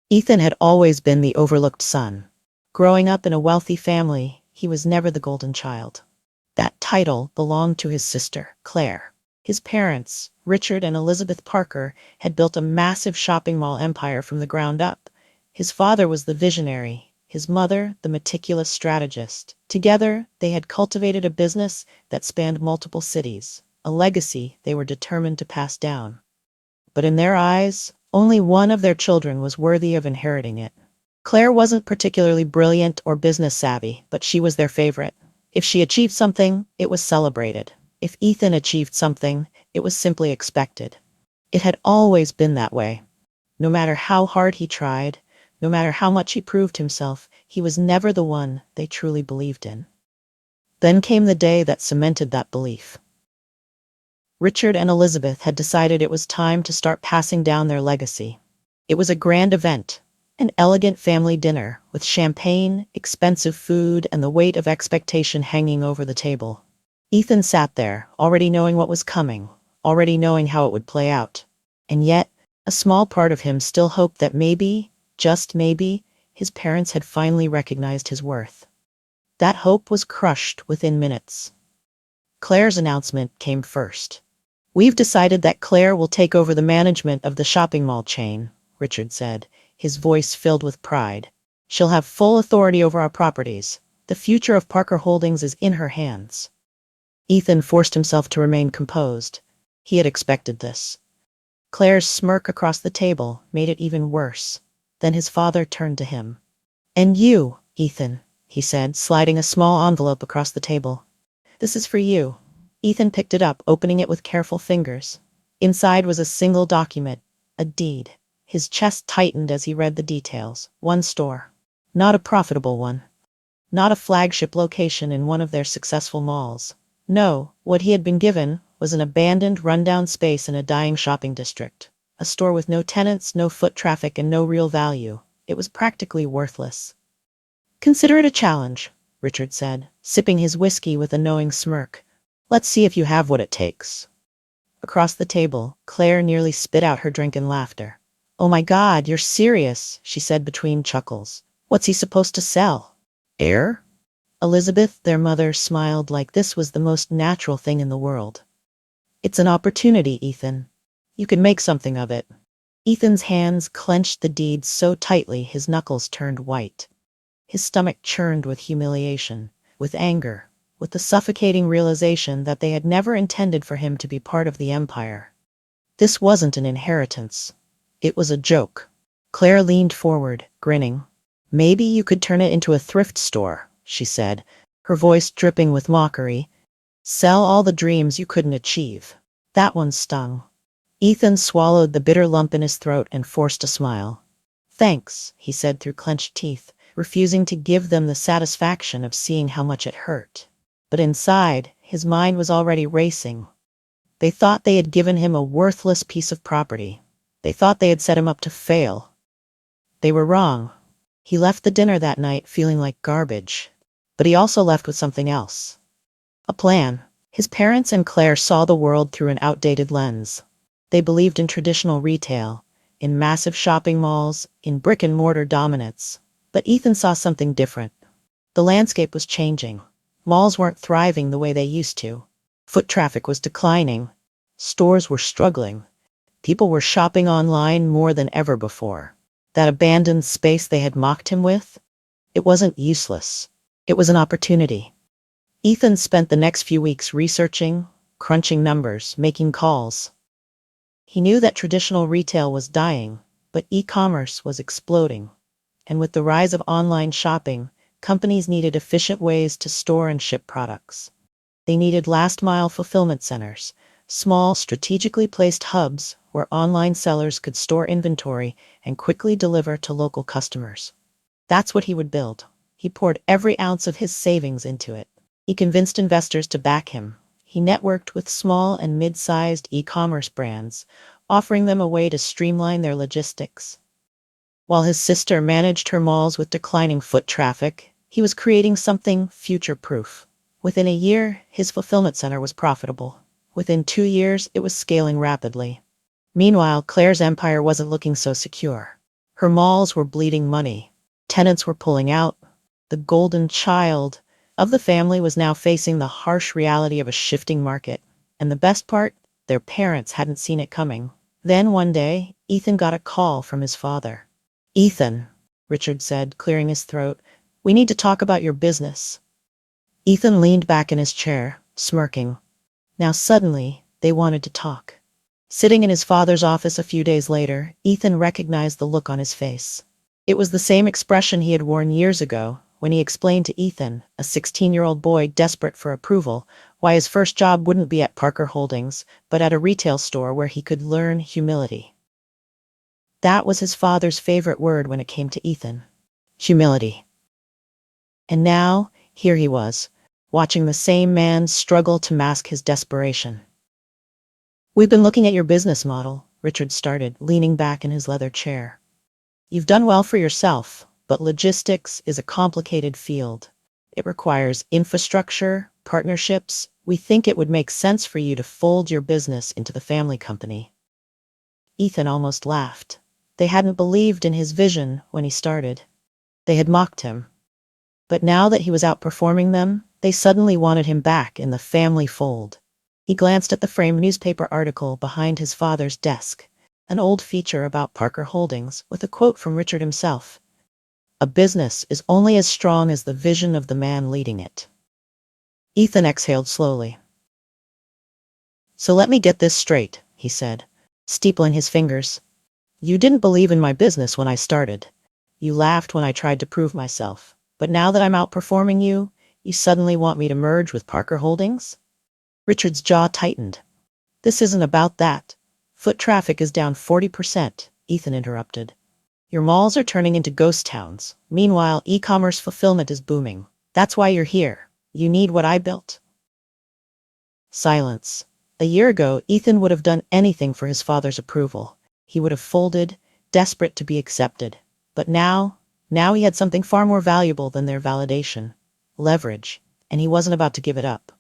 Ethan had always been the overlooked son. Growing up in a wealthy family, he was never the golden child. That title belonged to his sister, Claire. His parents, Richard and Elizabeth Parker, had built a massive shopping mall empire from the ground up. His father was the visionary, his mother the meticulous strategist. Together, they had cultivated a business that spanned multiple cities, a legacy they were determined to pass down. But in their eyes, only one of their children was worthy of inheriting it. Claire wasn't particularly brilliant or business savvy, but she was their favorite. If she achieved something, it was celebrated. If Ethan achieved something, it was simply expected. It had always been that way. No matter how hard he tried, no matter how much he proved himself, he was never the one they truly believed in. Then came the day that cemented that belief. Richard and Elizabeth had decided it was time to start passing down their legacy. It was a grand event, an elegant family dinner with champagne, expensive food, and the weight of expectation hanging over the table. Ethan sat there, already knowing what was coming, already knowing how it would play out. And yet, a small part of him still hoped that maybe, just maybe, his parents had finally recognized his worth. That hope was crushed within minutes. Claire's announcement came first. "We've decided that Claire will take over the management of the shopping mall chain," Richard said, his voice filled with pride. "She'll have full authority over our properties. The future of Parker Holdings is in her hands." Ethan forced himself to remain composed. He had expected this. Claire's smirk across the table made it even worse. Then his father turned to him. "And you, Ethan," he said, sliding a small envelope across the table. "This is for you." Ethan picked it up, opening it with careful fingers. Inside was a single document, a deed. His chest tightened as he read the details. One store. Not a profitable one. Not a flagship location in one of their successful malls. No, what he had been given was an abandoned, rundown space in a dying shopping district. A store with no tenants, no foot traffic, and no real value. It was practically worthless. "Consider it a challenge," Richard said, sipping his whiskey with a knowing smirk. "Let's see if you have what it takes." Across the table, Claire nearly spit out her drink in laughter. "Oh my God, you're serious," she said between chuckles. "What's he supposed to sell? Air?" Elizabeth, their mother, smiled like this was the most natural thing in the world. "It's an opportunity, Ethan. You can make something of it." Ethan's hands clenched the deed so tightly his knuckles turned white. His stomach churned with humiliation, with anger, with the suffocating realization that they had never intended for him to be part of the empire. This wasn't an inheritance. It was a joke. Claire leaned forward, grinning. "Maybe you could turn it into a thrift store," she said, her voice dripping with mockery. "Sell all the dreams you couldn't achieve." That one stung. Ethan swallowed the bitter lump in his throat and forced a smile. "Thanks," he said through clenched teeth, refusing to give them the satisfaction of seeing how much it hurt. But inside, his mind was already racing. They thought they had given him a worthless piece of property. They thought they had set him up to fail. They were wrong. He left the dinner that night feeling like garbage. But he also left with something else. A plan. His parents and Claire saw the world through an outdated lens. They believed in traditional retail, in massive shopping malls, in brick-and-mortar dominance. But Ethan saw something different. The landscape was changing. Malls weren't thriving the way they used to. Foot traffic was declining. Stores were struggling. People were shopping online more than ever before. That abandoned space they had mocked him with? It wasn't useless. It was an opportunity. Ethan spent the next few weeks researching, crunching numbers, making calls. He knew that traditional retail was dying, but e-commerce was exploding. And with the rise of online shopping, companies needed efficient ways to store and ship products. They needed last-mile fulfillment centers, small, strategically placed hubs where online sellers could store inventory and quickly deliver to local customers. That's what he would build. He poured every ounce of his savings into it. He convinced investors to back him. He networked with small and mid-sized e-commerce brands, offering them a way to streamline their logistics. While his sister managed her malls with declining foot traffic, he was creating something future-proof. Within a year, his fulfillment center was profitable. Within 2 years, it was scaling rapidly. Meanwhile, Claire's empire wasn't looking so secure. Her malls were bleeding money. Tenants were pulling out. The golden child of the family was now facing the harsh reality of a shifting market. And the best part, their parents hadn't seen it coming. Then one day, Ethan got a call from his father. "Ethan," Richard said, clearing his throat, "we need to talk about your business." Ethan leaned back in his chair, smirking. Now suddenly, they wanted to talk. Sitting in his father's office a few days later, Ethan recognized the look on his face. It was the same expression he had worn years ago, when he explained to Ethan, a 16-year-old boy desperate for approval, why his first job wouldn't be at Parker Holdings, but at a retail store where he could learn humility. That was his father's favorite word when it came to Ethan. Humility. And now, here he was, watching the same man struggle to mask his desperation. "We've been looking at your business model," Richard started, leaning back in his leather chair. "You've done well for yourself, but logistics is a complicated field. It requires infrastructure, partnerships. We think it would make sense for you to fold your business into the family company." Ethan almost laughed. They hadn't believed in his vision when he started. They had mocked him. But now that he was outperforming them, they suddenly wanted him back in the family fold. He glanced at the framed newspaper article behind his father's desk, an old feature about Parker Holdings, with a quote from Richard himself. "A business is only as strong as the vision of the man leading it." Ethan exhaled slowly. "So let me get this straight," he said, steepling his fingers. "You didn't believe in my business when I started. You laughed when I tried to prove myself. But now that I'm outperforming you, you suddenly want me to merge with Parker Holdings?" Richard's jaw tightened. "This isn't about that. Foot traffic is down 40%, Ethan interrupted. Your malls are turning into ghost towns. Meanwhile, e-commerce fulfillment is booming. That's why you're here. You need what I built." Silence. A year ago, Ethan would have done anything for his father's approval. He would have folded, desperate to be accepted. But now he had something far more valuable than their validation. Leverage. And he wasn't about to give it up.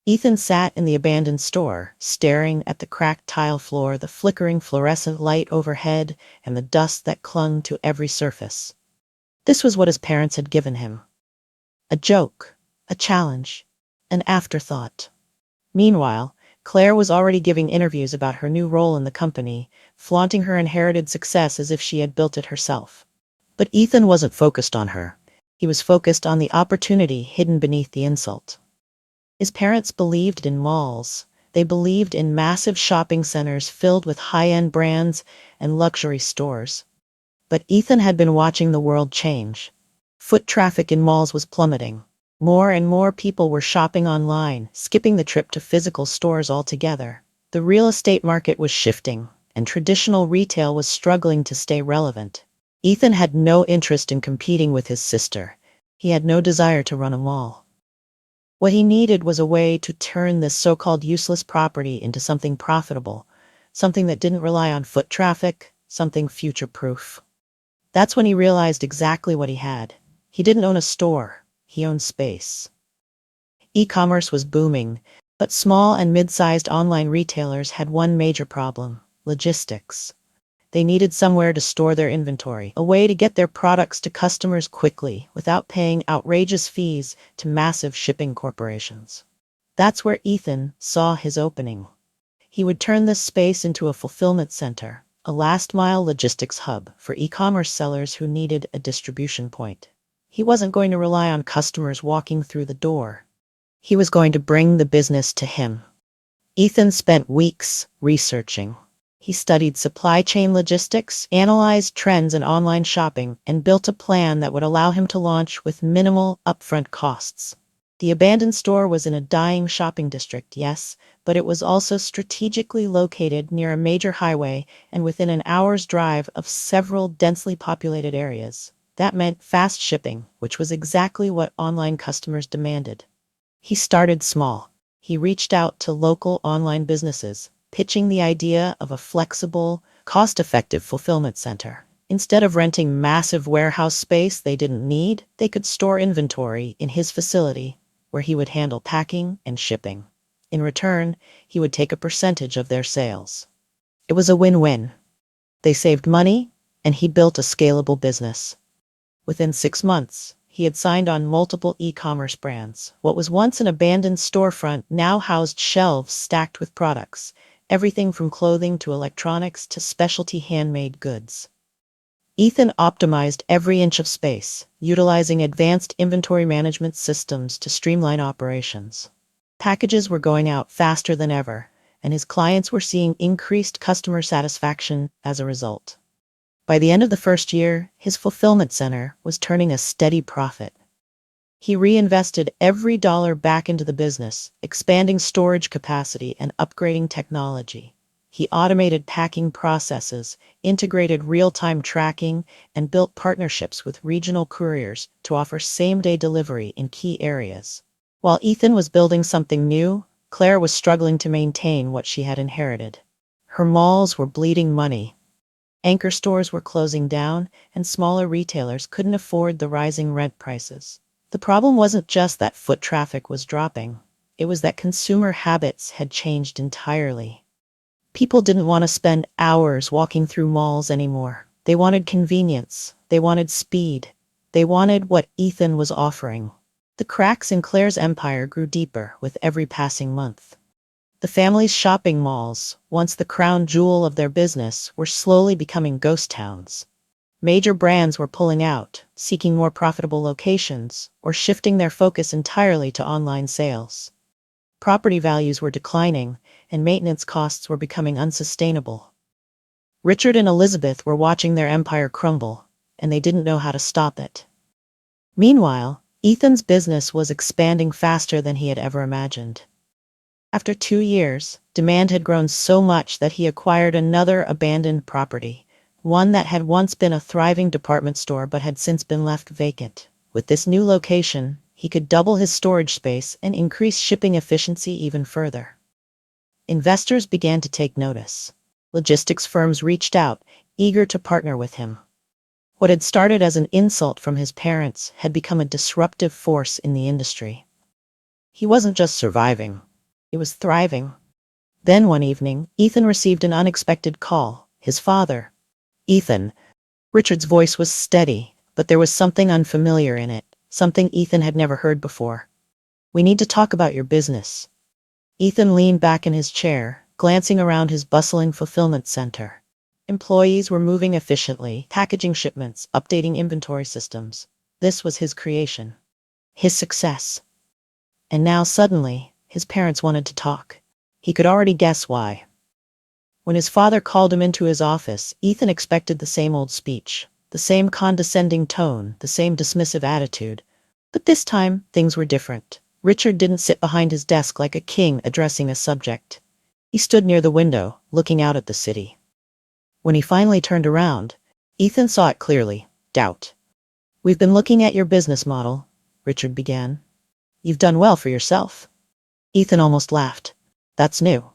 Ethan sat in the abandoned store, staring at the cracked tile floor, the flickering fluorescent light overhead, and the dust that clung to every surface. This was what his parents had given him. A joke, a challenge, an afterthought. Meanwhile, Claire was already giving interviews about her new role in the company, flaunting her inherited success as if she had built it herself. But Ethan wasn't focused on her. He was focused on the opportunity hidden beneath the insult. His parents believed in malls. They believed in massive shopping centers filled with high-end brands and luxury stores. But Ethan had been watching the world change. Foot traffic in malls was plummeting. More and more people were shopping online, skipping the trip to physical stores altogether. The real estate market was shifting, and traditional retail was struggling to stay relevant. Ethan had no interest in competing with his sister. He had no desire to run a mall. What he needed was a way to turn this so-called useless property into something profitable, something that didn't rely on foot traffic, something future-proof. That's when he realized exactly what he had. He didn't own a store, he owned space. E-commerce was booming, but small and mid-sized online retailers had one major problem: logistics. They needed somewhere to store their inventory, a way to get their products to customers quickly without paying outrageous fees to massive shipping corporations. That's where Ethan saw his opening. He would turn this space into a fulfillment center, a last-mile logistics hub for e-commerce sellers who needed a distribution point. He wasn't going to rely on customers walking through the door. He was going to bring the business to him. Ethan spent weeks researching. He studied supply chain logistics, analyzed trends in online shopping, and built a plan that would allow him to launch with minimal upfront costs. The abandoned store was in a dying shopping district, yes, but it was also strategically located near a major highway and within an hour's drive of several densely populated areas. That meant fast shipping, which was exactly what online customers demanded. He started small. He reached out to local online businesses, pitching the idea of a flexible, cost-effective fulfillment center. Instead of renting massive warehouse space they didn't need, they could store inventory in his facility, where he would handle packing and shipping. In return, he would take a percentage of their sales. It was a win-win. They saved money, and he built a scalable business. Within 6 months, he had signed on multiple e-commerce brands. What was once an abandoned storefront now housed shelves stacked with products, everything from clothing to electronics to specialty handmade goods. Ethan optimized every inch of space, utilizing advanced inventory management systems to streamline operations. Packages were going out faster than ever, and his clients were seeing increased customer satisfaction as a result. By the end of the first year, his fulfillment center was turning a steady profit. He reinvested every dollar back into the business, expanding storage capacity and upgrading technology. He automated packing processes, integrated real-time tracking, and built partnerships with regional couriers to offer same-day delivery in key areas. While Ethan was building something new, Claire was struggling to maintain what she had inherited. Her malls were bleeding money. Anchor stores were closing down, and smaller retailers couldn't afford the rising rent prices. The problem wasn't just that foot traffic was dropping. It was that consumer habits had changed entirely. People didn't want to spend hours walking through malls anymore. They wanted convenience. They wanted speed. They wanted what Ethan was offering. The cracks in Claire's empire grew deeper with every passing month. The family's shopping malls, once the crown jewel of their business, were slowly becoming ghost towns. Major brands were pulling out, seeking more profitable locations, or shifting their focus entirely to online sales. Property values were declining, and maintenance costs were becoming unsustainable. Richard and Elizabeth were watching their empire crumble, and they didn't know how to stop it. Meanwhile, Ethan's business was expanding faster than he had ever imagined. After 2 years, demand had grown so much that he acquired another abandoned property, one that had once been a thriving department store but had since been left vacant. With this new location, he could double his storage space and increase shipping efficiency even further. Investors began to take notice. Logistics firms reached out, eager to partner with him. What had started as an insult from his parents had become a disruptive force in the industry. He wasn't just surviving, he was thriving. Then one evening, Ethan received an unexpected call. His father. Ethan. Richard's voice was steady, but there was something unfamiliar in it, something Ethan had never heard before. "We need to talk about your business." Ethan leaned back in his chair, glancing around his bustling fulfillment center. Employees were moving efficiently, packaging shipments, updating inventory systems. This was his creation. His success. And now suddenly, his parents wanted to talk. He could already guess why. When his father called him into his office, Ethan expected the same old speech, the same condescending tone, the same dismissive attitude. But this time, things were different. Richard didn't sit behind his desk like a king addressing a subject. He stood near the window, looking out at the city. When he finally turned around, Ethan saw it clearly. Doubt. "We've been looking at your business model," Richard began. "You've done well for yourself." Ethan almost laughed. "That's new."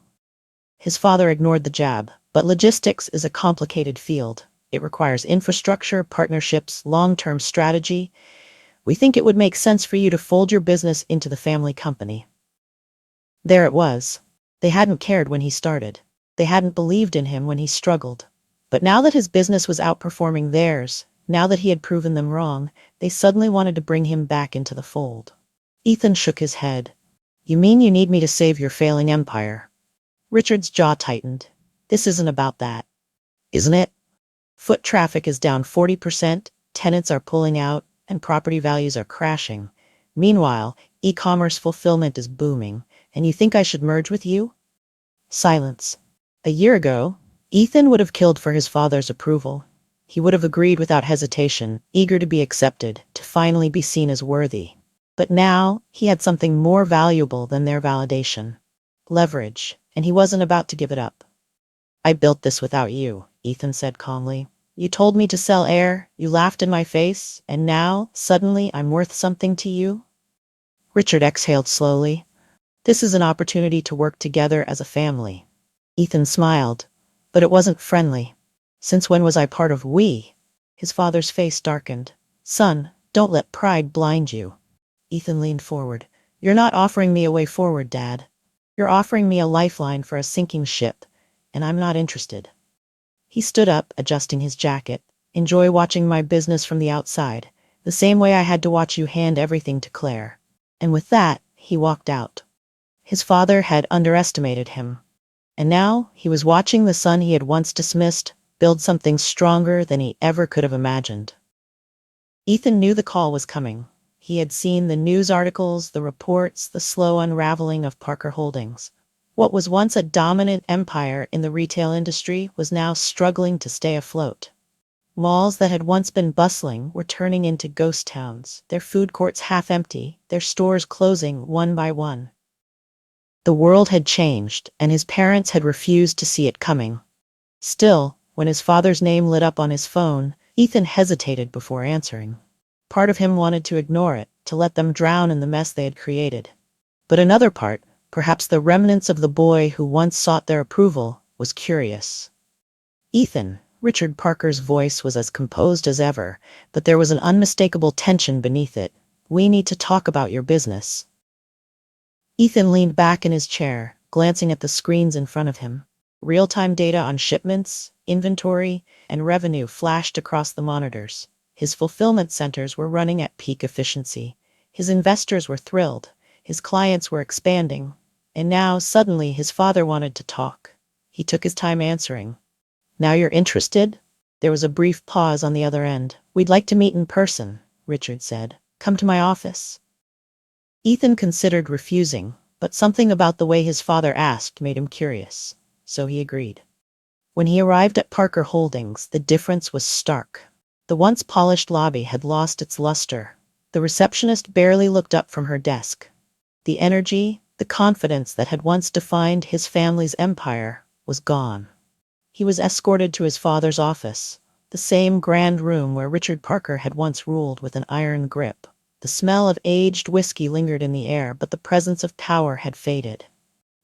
His father ignored the jab, but logistics is a complicated field. It requires infrastructure, partnerships, long-term strategy. "We think it would make sense for you to fold your business into the family company." There it was. They hadn't cared when he started. They hadn't believed in him when he struggled. But now that his business was outperforming theirs, now that he had proven them wrong, they suddenly wanted to bring him back into the fold. Ethan shook his head. "You mean you need me to save your failing empire?" Richard's jaw tightened. "This isn't about that." "Isn't it? Foot traffic is down 40%, tenants are pulling out, and property values are crashing. Meanwhile, e-commerce fulfillment is booming, and you think I should merge with you?" Silence. A year ago, Ethan would have killed for his father's approval. He would have agreed without hesitation, eager to be accepted, to finally be seen as worthy. But now, he had something more valuable than their validation. Leverage, and he wasn't about to give it up. "I built this without you," Ethan said calmly. "You told me to sell air, you laughed in my face, and now, suddenly, I'm worth something to you?" Richard exhaled slowly. "This is an opportunity to work together as a family." Ethan smiled, but it wasn't friendly. "Since when was I part of we?" His father's face darkened. "Son, don't let pride blind you." Ethan leaned forward. "You're not offering me a way forward, Dad. You're offering me a lifeline for a sinking ship, and I'm not interested." He stood up, adjusting his jacket. Enjoy watching my business from the outside, the same way I had to watch you hand everything to Claire." And with that, he walked out. His father had underestimated him. And now he was watching the son he had once dismissed build something stronger than he ever could have imagined. Ethan knew the call was coming. He had seen the news articles, the reports, the slow unraveling of Parker Holdings. What was once a dominant empire in the retail industry was now struggling to stay afloat. Malls that had once been bustling were turning into ghost towns, their food courts half empty, their stores closing one by one. The world had changed, and his parents had refused to see it coming. Still, when his father's name lit up on his phone, Ethan hesitated before answering. Part of him wanted to ignore it, to let them drown in the mess they had created. But another part, perhaps the remnants of the boy who once sought their approval, was curious. "Ethan," Richard Parker's voice was as composed as ever, but there was an unmistakable tension beneath it. "We need to talk about your business." Ethan leaned back in his chair, glancing at the screens in front of him. Real-time data on shipments, inventory, and revenue flashed across the monitors. His fulfillment centers were running at peak efficiency. His investors were thrilled. His clients were expanding. And now, suddenly, his father wanted to talk. He took his time answering. "Now you're interested?" There was a brief pause on the other end. "We'd like to meet in person," Richard said. "Come to my office." Ethan considered refusing, but something about the way his father asked made him curious, so he agreed. When he arrived at Parker Holdings, the difference was stark. The once polished lobby had lost its luster. The receptionist barely looked up from her desk. The energy, the confidence that had once defined his family's empire, was gone. He was escorted to his father's office, the same grand room where Richard Parker had once ruled with an iron grip. The smell of aged whiskey lingered in the air, but the presence of power had faded.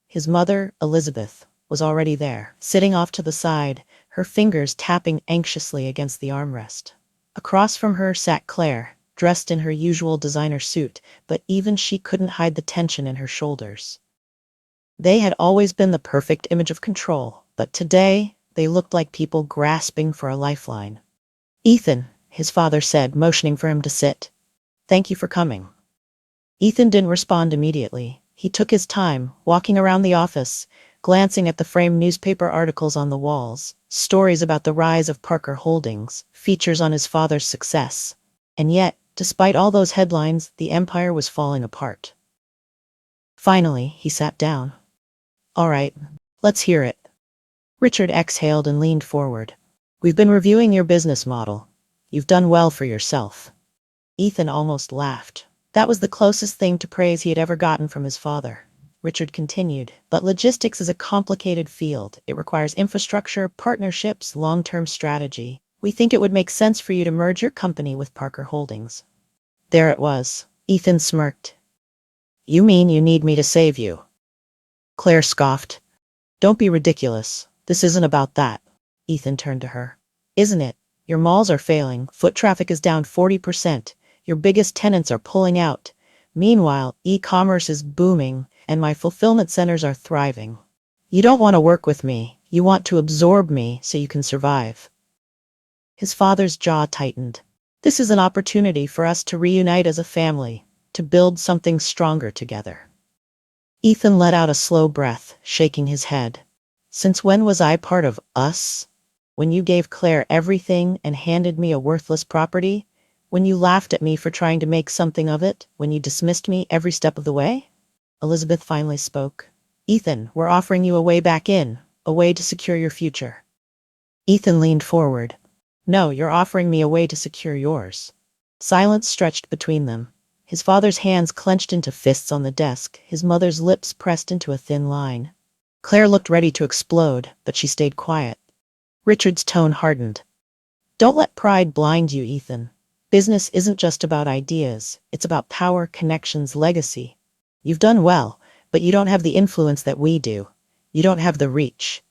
His mother, Elizabeth, was already there, sitting off to the side, her fingers tapping anxiously against the armrest. Across from her sat Claire, dressed in her usual designer suit, but even she couldn't hide the tension in her shoulders. They had always been the perfect image of control, but today they looked like people grasping for a lifeline. "Ethan," his father said, motioning for him to sit. "Thank you for coming." Ethan didn't respond immediately. He took his time, walking around the office, glancing at the framed newspaper articles on the walls, stories about the rise of Parker Holdings, features on his father's success. And yet, despite all those headlines, the empire was falling apart. Finally, he sat down. "All right, let's hear it." Richard exhaled and leaned forward. "We've been reviewing your business model. You've done well for yourself." Ethan almost laughed. That was the closest thing to praise he had ever gotten from his father. Richard continued, "But logistics is a complicated field. It requires infrastructure, partnerships, long-term strategy. We think it would make sense for you to merge your company with Parker Holdings." There it was. Ethan smirked. "You mean you need me to save you?" Claire scoffed. "Don't be ridiculous. This isn't about that." Ethan turned to her. "Isn't it? Your malls are failing. Foot traffic is down 40%. Your biggest tenants are pulling out. Meanwhile, e-commerce is booming, and my fulfillment centers are thriving. You don't want to work with me. You want to absorb me so you can survive." His father's jaw tightened. "This is an opportunity for us to reunite as a family, to build something stronger together." Ethan let out a slow breath, shaking his head. "Since when was I part of us? When you gave Claire everything and handed me a worthless property? When you laughed at me for trying to make something of it? When you dismissed me every step of the way?" Elizabeth finally spoke. "Ethan, we're offering you a way back in, a way to secure your future." Ethan leaned forward. "No, you're offering me a way to secure yours." Silence stretched between them. His father's hands clenched into fists on the desk, his mother's lips pressed into a thin line. Claire looked ready to explode, but she stayed quiet. Richard's tone hardened. "Don't let pride blind you, Ethan. Business isn't just about ideas. It's about power, connections, legacy. You've done well, but you don't have the influence that we do. You don't have the reach."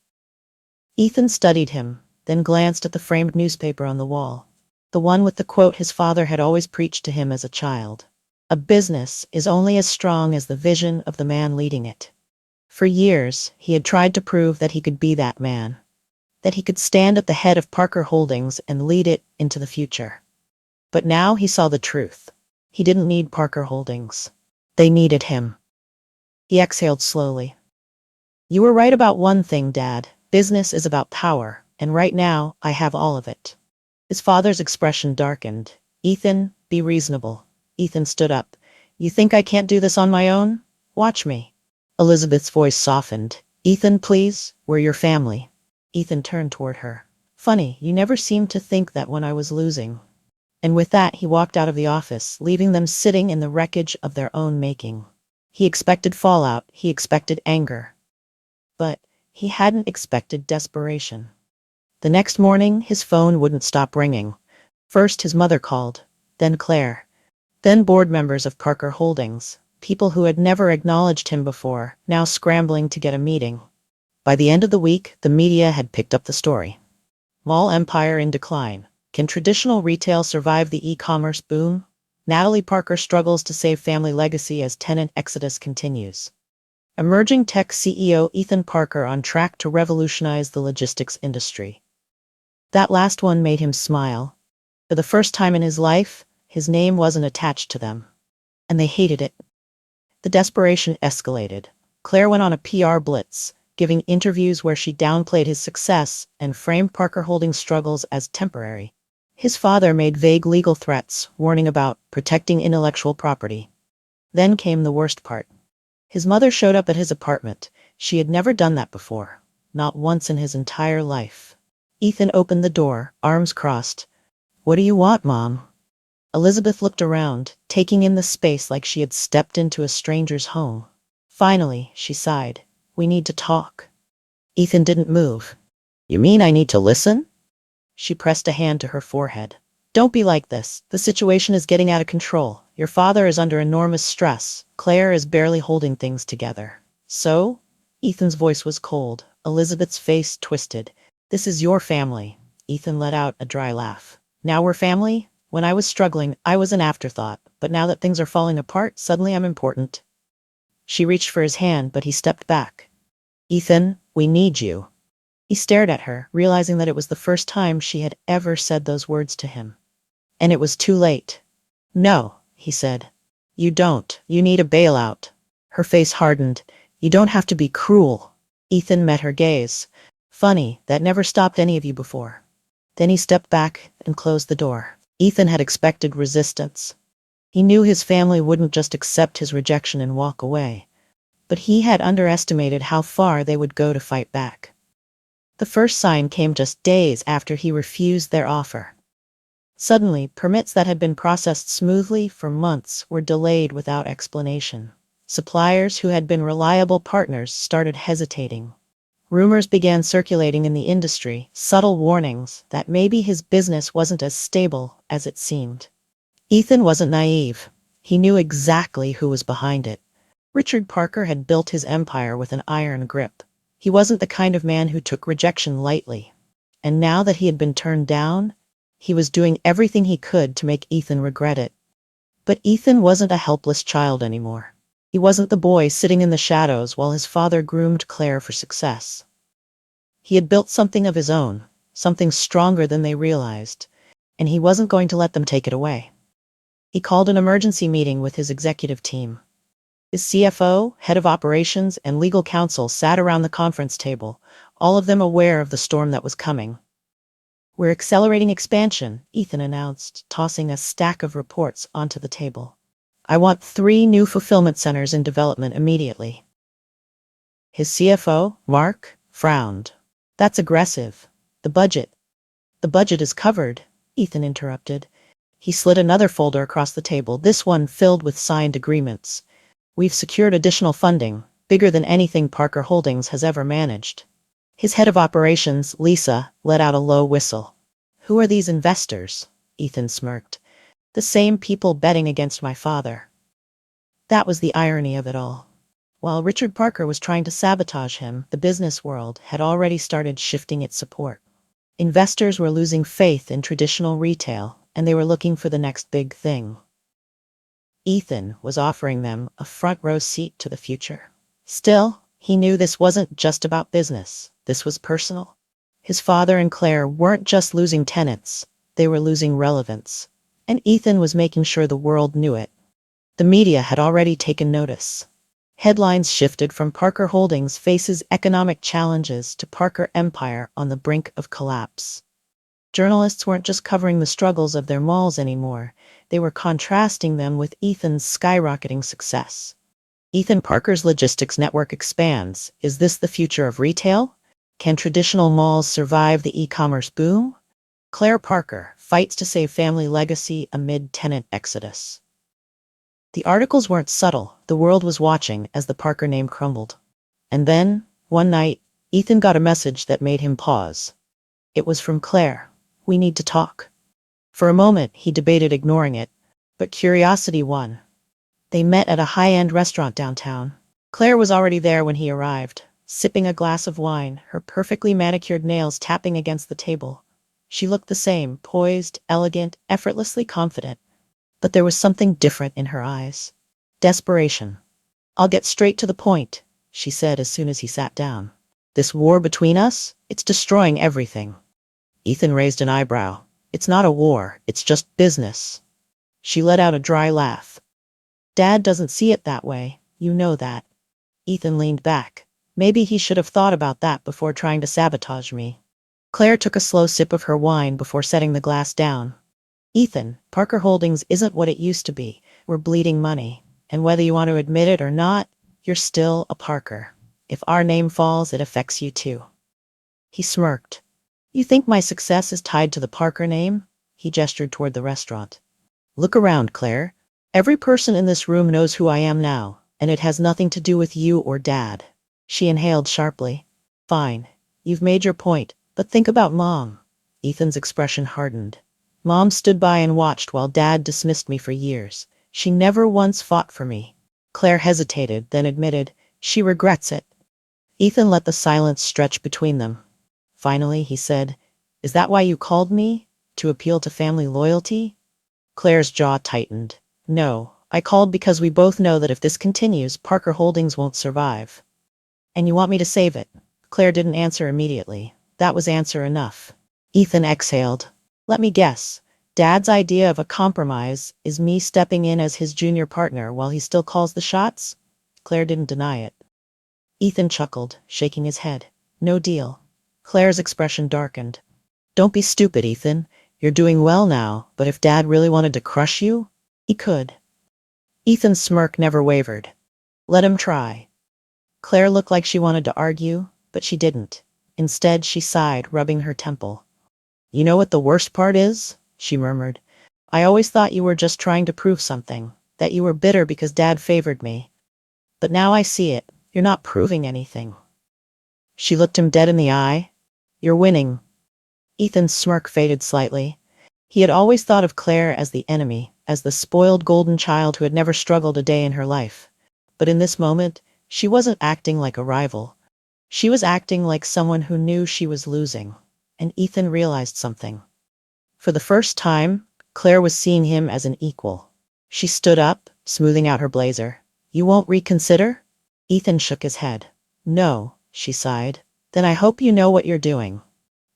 Ethan studied him, then glanced at the framed newspaper on the wall. The one with the quote his father had always preached to him as a child. "A business is only as strong as the vision of the man leading it." For years, he had tried to prove that he could be that man. that he could stand at the head of Parker Holdings and lead it into the future. But now he saw the truth. He didn't need Parker Holdings. They needed him. He exhaled slowly. You were right about one thing, Dad. Business is about power, and right now, I have all of it. His father's expression darkened. Ethan, be reasonable. Ethan stood up. You think I can't do this on my own? Watch me. Elizabeth's voice softened. Ethan, please, we're your family. Ethan turned toward her. Funny, you never seemed to think that when I was losing. And with that, he walked out of the office, leaving them sitting in the wreckage of their own making. He expected fallout, he expected anger. But he hadn't expected desperation. The next morning, his phone wouldn't stop ringing. First his mother called, then Claire, then board members of Parker Holdings, people who had never acknowledged him before, now scrambling to get a meeting. By the end of the week, the media had picked up the story. Mall empire in decline. Can traditional retail survive the e-commerce boom? Natalie Parker struggles to save family legacy as tenant exodus continues. Emerging tech CEO Ethan Parker on track to revolutionize the logistics industry. That last one made him smile. For the first time in his life, his name wasn't attached to them. And they hated it. The desperation escalated. Claire went on a PR blitz, giving interviews where she downplayed his success and framed Parker Holdings' struggles as temporary. His father made vague legal threats, warning about protecting intellectual property. Then came the worst part. His mother showed up at his apartment. She had never done that before. Not once in his entire life. Ethan opened the door, arms crossed. What do you want, Mom? Elizabeth looked around, taking in the space like she had stepped into a stranger's home. Finally, she sighed. We need to talk. Ethan didn't move. You mean I need to listen? She pressed a hand to her forehead. Don't be like this. The situation is getting out of control. Your father is under enormous stress. Claire is barely holding things together. So? Ethan's voice was cold. Elizabeth's face twisted. This is your family. Ethan let out a dry laugh. Now we're family? When I was struggling, I was an afterthought. But now that things are falling apart, suddenly I'm important. She reached for his hand, but he stepped back. Ethan, we need you. He stared at her, realizing that it was the first time she had ever said those words to him. And it was too late. No, he said. You don't. You need a bailout. Her face hardened. You don't have to be cruel. Ethan met her gaze. Funny, that never stopped any of you before. Then he stepped back and closed the door. Ethan had expected resistance. He knew his family wouldn't just accept his rejection and walk away. But he had underestimated how far they would go to fight back. The first sign came just days after he refused their offer. Suddenly, permits that had been processed smoothly for months were delayed without explanation. Suppliers who had been reliable partners started hesitating. Rumors began circulating in the industry, subtle warnings that maybe his business wasn't as stable as it seemed. Ethan wasn't naive. He knew exactly who was behind it. Richard Parker had built his empire with an iron grip. He wasn't the kind of man who took rejection lightly. And now that he had been turned down, he was doing everything he could to make Ethan regret it. But Ethan wasn't a helpless child anymore. He wasn't the boy sitting in the shadows while his father groomed Claire for success. He had built something of his own, something stronger than they realized, and he wasn't going to let them take it away. He called an emergency meeting with his executive team. His CFO, head of operations, and legal counsel sat around the conference table, all of them aware of the storm that was coming. We're accelerating expansion, Ethan announced, tossing a stack of reports onto the table. I want 3 new fulfillment centers in development immediately. His CFO, Mark, frowned. That's aggressive. The budget is covered, Ethan interrupted. He slid another folder across the table, this one filled with signed agreements. We've secured additional funding, bigger than anything Parker Holdings has ever managed. His head of operations, Lisa, let out a low whistle. Who are these investors? Ethan smirked. The same people betting against my father. That was the irony of it all. While Richard Parker was trying to sabotage him, the business world had already started shifting its support. Investors were losing faith in traditional retail, and they were looking for the next big thing. Ethan was offering them a front-row seat to the future. Still, he knew this wasn't just about business. This was personal. His father and Claire weren't just losing tenants, they were losing relevance. And Ethan was making sure the world knew it. The media had already taken notice. Headlines shifted from Parker Holdings faces economic challenges to Parker Empire on the brink of collapse. Journalists weren't just covering the struggles of their malls anymore, they were contrasting them with Ethan's skyrocketing success. Ethan Parker's logistics network expands. Is this the future of retail? Can traditional malls survive the e-commerce boom? Claire Parker fights to save family legacy amid tenant exodus. The articles weren't subtle, the world was watching as the Parker name crumbled. And then, one night, Ethan got a message that made him pause. It was from Claire. We need to talk. For a moment, he debated ignoring it, but curiosity won. They met at a high-end restaurant downtown. Claire was already there when he arrived, sipping a glass of wine, her perfectly manicured nails tapping against the table. She looked the same, poised, elegant, effortlessly confident. But there was something different in her eyes. Desperation. I'll get straight to the point, she said as soon as he sat down. This war between us, it's destroying everything. Ethan raised an eyebrow. It's not a war, it's just business. She let out a dry laugh. Dad doesn't see it that way, you know that. Ethan leaned back. Maybe he should have thought about that before trying to sabotage me. Claire took a slow sip of her wine before setting the glass down. Ethan, Parker Holdings isn't what it used to be. We're bleeding money. And whether you want to admit it or not, you're still a Parker. If our name falls, it affects you too. He smirked. You think my success is tied to the Parker name? He gestured toward the restaurant. Look around, Claire. Every person in this room knows who I am now, and it has nothing to do with you or Dad. She inhaled sharply. Fine. You've made your point, but think about Mom. Ethan's expression hardened. Mom stood by and watched while Dad dismissed me for years. She never once fought for me. Claire hesitated, then admitted, she regrets it. Ethan let the silence stretch between them. Finally, he said, Is that why you called me? To appeal to family loyalty? Claire's jaw tightened. No, I called because we both know that if this continues, Parker Holdings won't survive. And you want me to save it? Claire didn't answer immediately. That was answer enough. Ethan exhaled. Let me guess. Dad's idea of a compromise is me stepping in as his junior partner while he still calls the shots? Claire didn't deny it. Ethan chuckled, shaking his head. No deal. Claire's expression darkened. Don't be stupid, Ethan. You're doing well now, but if Dad really wanted to crush you, he could. Ethan's smirk never wavered. Let him try. Claire looked like she wanted to argue, but she didn't. Instead, she sighed, rubbing her temple. You know what the worst part is? She murmured. I always thought you were just trying to prove something, that you were bitter because Dad favored me. But now I see it. You're not proving anything. She looked him dead in the eye. You're winning. Ethan's smirk faded slightly. He had always thought of Claire as the enemy, as the spoiled golden child who had never struggled a day in her life. But in this moment, she wasn't acting like a rival. She was acting like someone who knew she was losing. And Ethan realized something. For the first time, Claire was seeing him as an equal. She stood up, smoothing out her blazer. You won't reconsider? Ethan shook his head. No, she sighed. Then I hope you know what you're doing.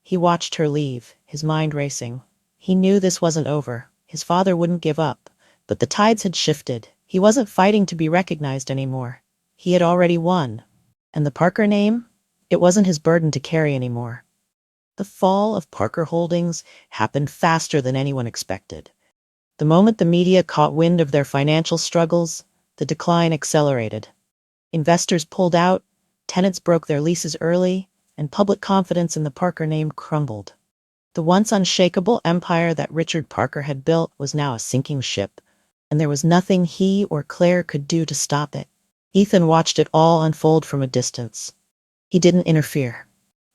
He watched her leave, his mind racing. He knew this wasn't over. His father wouldn't give up. But the tides had shifted. He wasn't fighting to be recognized anymore. He had already won. And the Parker name? It wasn't his burden to carry anymore. The fall of Parker Holdings happened faster than anyone expected. The moment the media caught wind of their financial struggles, the decline accelerated. Investors pulled out, tenants broke their leases early, and public confidence in the Parker name crumbled. The once unshakable empire that Richard Parker had built was now a sinking ship, and there was nothing he or Claire could do to stop it. Ethan watched it all unfold from a distance. He didn't interfere.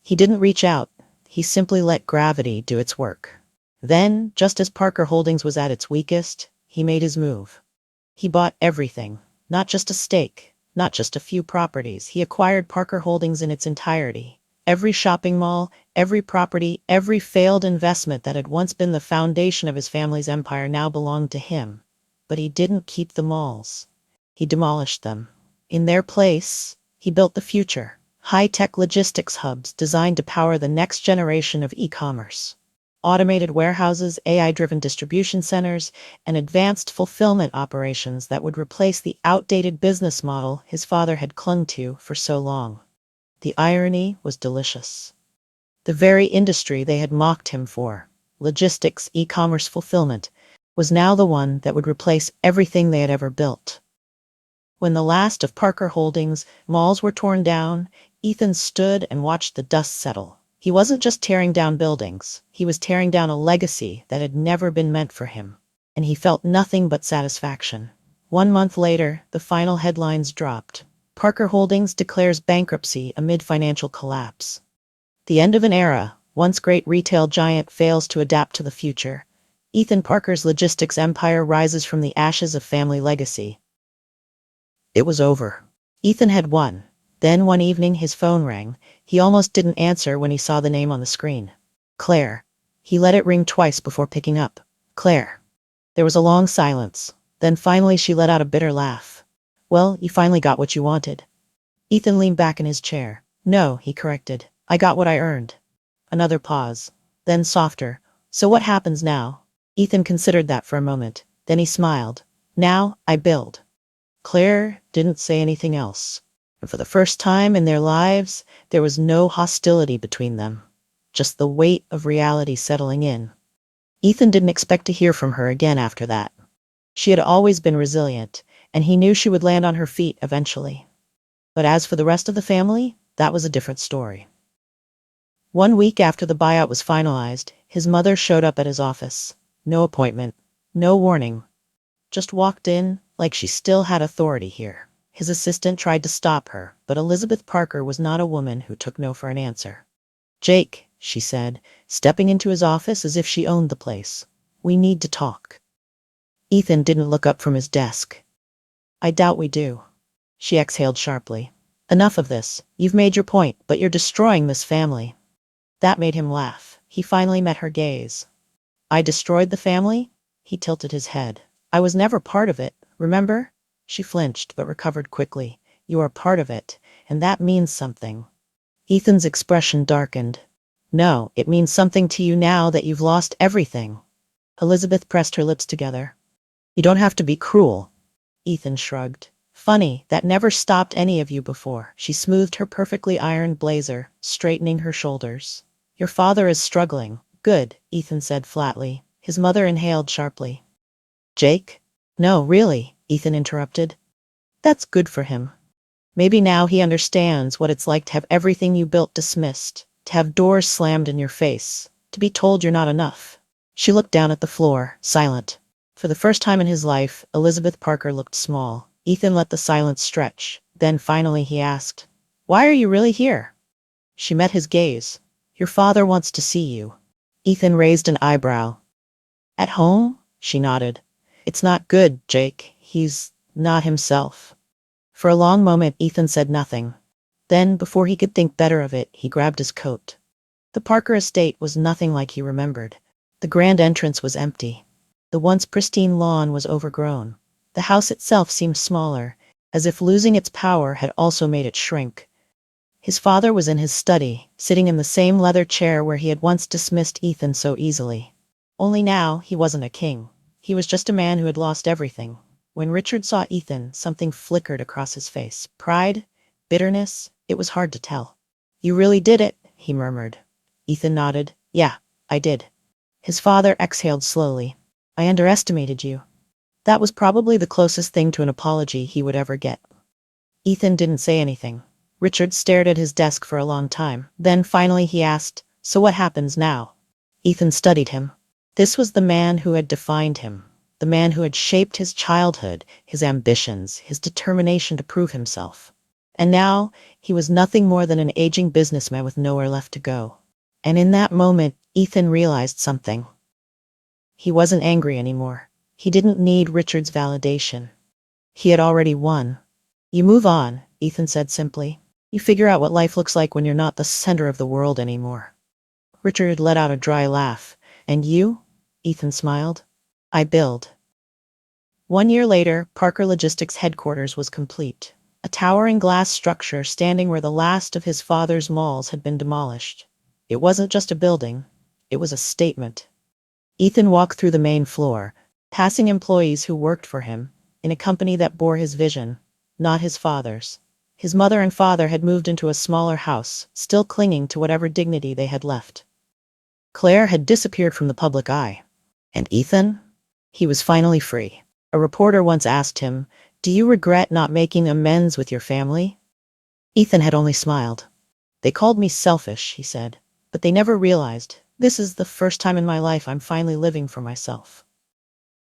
He didn't reach out. He simply let gravity do its work. Then, just as Parker Holdings was at its weakest, he made his move. He bought everything, not just a stake, not just a few properties. He acquired Parker Holdings in its entirety. Every shopping mall, every property, every failed investment that had once been the foundation of his family's empire now belonged to him. But he didn't keep the malls. He demolished them. In their place, he built the future. high-tech logistics hubs designed to power the next generation of e-commerce. Automated warehouses, AI-driven distribution centers, and advanced fulfillment operations that would replace the outdated business model his father had clung to for so long. The irony was delicious. The very industry they had mocked him for, logistics, e-commerce fulfillment, was now the one that would replace everything they had ever built. When the last of Parker Holdings' malls were torn down, Ethan stood and watched the dust settle. He wasn't just tearing down buildings, he was tearing down a legacy that had never been meant for him. And he felt nothing but satisfaction. 1 month later, the final headlines dropped. Parker Holdings declares bankruptcy amid financial collapse. The end of an era, once great retail giant fails to adapt to the future. Ethan Parker's logistics empire rises from the ashes of family legacy. It was over. Ethan had won. Then one evening his phone rang. He almost didn't answer when he saw the name on the screen. Claire. He let it ring twice before picking up. Claire. There was a long silence. Then finally she let out a bitter laugh. Well, you finally got what you wanted. Ethan leaned back in his chair. No, he corrected. I got what I earned. Another pause. Then softer. So what happens now? Ethan considered that for a moment. Then he smiled. Now, I build. Claire didn't say anything else. And for the first time in their lives, there was no hostility between them. Just the weight of reality settling in. Ethan didn't expect to hear from her again after that. She had always been resilient, and he knew she would land on her feet eventually. But as for the rest of the family, that was a different story. 1 week after the buyout was finalized, his mother showed up at his office. No appointment, no warning. Just walked in, like she still had authority here. His assistant tried to stop her, but Elizabeth Parker was not a woman who took no for an answer. Jake, she said, stepping into his office as if she owned the place. We need to talk. Ethan didn't look up from his desk. I doubt we do. She exhaled sharply. Enough of this. You've made your point, but you're destroying this family. That made him laugh. He finally met her gaze. I destroyed the family? He tilted his head. I was never part of it, remember? She flinched, but recovered quickly. You are part of it, and that means something. Ethan's expression darkened. No, it means something to you now that you've lost everything. Elizabeth pressed her lips together. You don't have to be cruel. Ethan shrugged. Funny, that never stopped any of you before. She smoothed her perfectly ironed blazer, straightening her shoulders. Your father is struggling. Good, Ethan said flatly. His mother inhaled sharply. Jake? No, really, Ethan interrupted. That's good for him. Maybe now he understands what it's like to have everything you built dismissed, to have doors slammed in your face, to be told you're not enough. She looked down at the floor, silent. For the first time in his life, Elizabeth Parker looked small. Ethan let the silence stretch. Then finally he asked, Why are you really here? She met his gaze. Your father wants to see you. Ethan raised an eyebrow. At home? She nodded. It's not good, Jake. He's not himself. For a long moment, Ethan said nothing. Then, before he could think better of it, he grabbed his coat. The Parker estate was nothing like he remembered. The grand entrance was empty. The once pristine lawn was overgrown. The house itself seemed smaller, as if losing its power had also made it shrink. His father was in his study, sitting in the same leather chair where he had once dismissed Ethan so easily. Only now, he wasn't a king. He was just a man who had lost everything. When Richard saw Ethan, something flickered across his face. Pride? Bitterness? It was hard to tell. You really did it, he murmured. Ethan nodded. Yeah, I did. His father exhaled slowly. I underestimated you. That was probably the closest thing to an apology he would ever get. Ethan didn't say anything. Richard stared at his desk for a long time. Then finally he asked, So what happens now? Ethan studied him. This was the man who had defined him. The man who had shaped his childhood, his ambitions, his determination to prove himself. And now, he was nothing more than an aging businessman with nowhere left to go. And in that moment, Ethan realized something. He wasn't angry anymore. He didn't need Richard's validation. He had already won. You move on, Ethan said simply. You figure out what life looks like when you're not the center of the world anymore. Richard let out a dry laugh. And you? Ethan smiled. I build. 1 year later, Parker Logistics headquarters was complete. a towering glass structure standing where the last of his father's malls had been demolished. It wasn't just a building, it was a statement. Ethan walked through the main floor, passing employees who worked for him, in a company that bore his vision, not his father's. His mother and father had moved into a smaller house, still clinging to whatever dignity they had left. Claire had disappeared from the public eye. And Ethan? He was finally free. A reporter once asked him, "Do you regret not making amends with your family?" Ethan had only smiled. "They called me selfish," he said, "but they never realized, this is the first time in my life I'm finally living for myself."